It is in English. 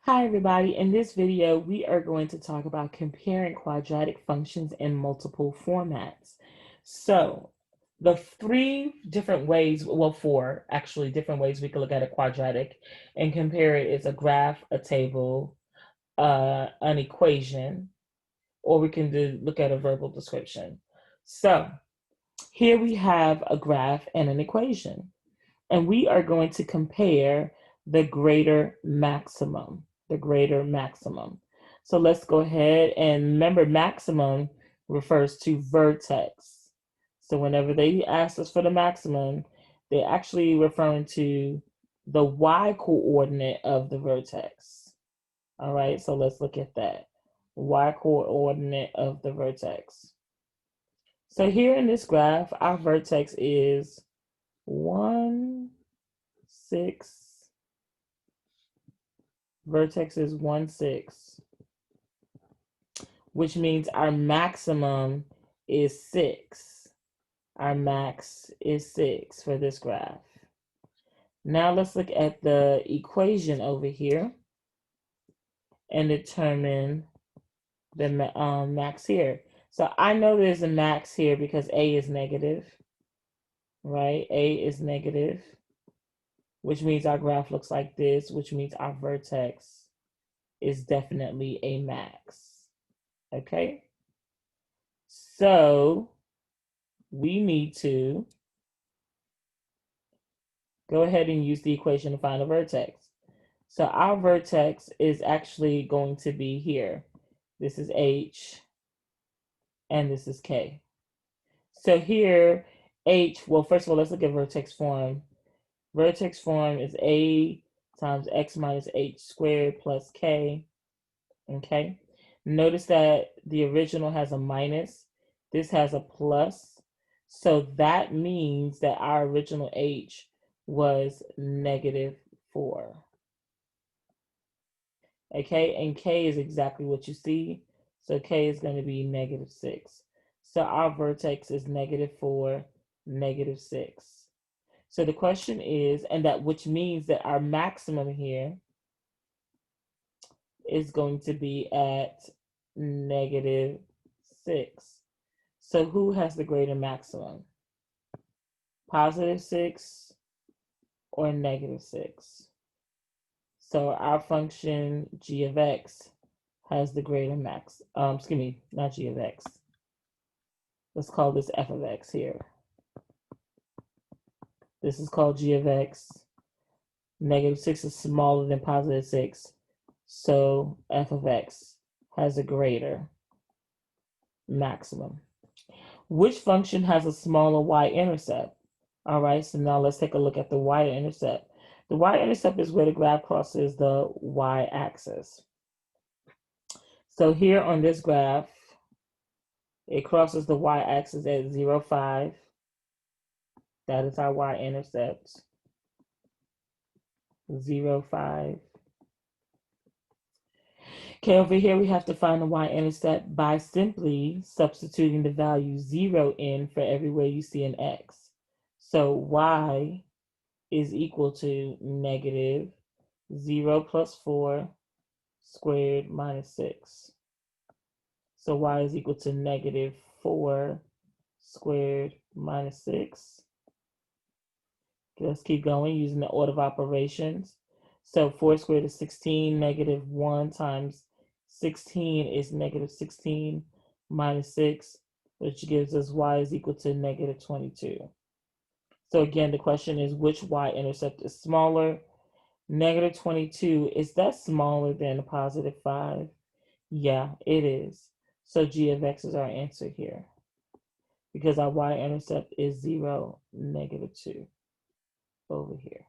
Hi everybody, in this video we are going to talk about comparing quadratic functions in multiple formats. So the three different ways, well four actually different ways we can look at a quadratic and compare it is a graph, a table, an equation, or we can look at a verbal description. So here we have a graph and an equation, and we are going to compare the greater maximum, the greater maximum. So let's go ahead and remember maximum refers to vertex. So whenever they ask us for the maximum, they're actually referring to the y coordinate of the vertex. All right, so let's look at that. Y coordinate of the vertex. So here in this graph, our vertex is 1, 6. Vertex is 1, 6, which means our maximum is 6. Our max is 6 for this graph. Now let's look at the equation over here and determine the max here. So I know there's a max here because A is negative, right? A is negative, which means our graph looks like this, which means our vertex is definitely a max. Okay? So we need to go ahead and use the equation to find a vertex. So our vertex is actually going to be here. This is H and this is K. So here, H, well, first of all, let's look at vertex form. Vertex form is A times X minus H squared plus K. Okay? Notice that the original has a minus. This has a plus. So that means that our original H was -4. Okay, and K is exactly what you see. So K is going to be -6. So our vertex is -4, -6. So the question is, and that which means that our maximum here is going to be at -6. So who has the greater maximum? +6 or -6? So our function g of x has the greater max. Excuse me, not g of x. Let's call this f of x here. This is called g of x. -6 is smaller than +6. So f of x has a greater maximum. Which function has a smaller y-intercept? All right, so now let's take a look at the y-intercept. The y-intercept is where the graph crosses the y-axis. So here on this graph, it crosses the y-axis at 0, 5. That is our y-intercept, 0, 5. Okay, over here we have to find the y-intercept by simply substituting the value 0 in for everywhere you see an x. So y is equal to -0 plus 4 squared minus 6. So y is equal to -4 squared minus 6. Okay, let's keep going using the order of operations. So 4 squared is 16, -1 times 16 is -16 minus 6, which gives us y is equal to -22. So again, the question is which y-intercept is smaller? -22, is that smaller than a +5? Yeah, it is. So g of x is our answer here because our y-intercept is 0, -2 over here.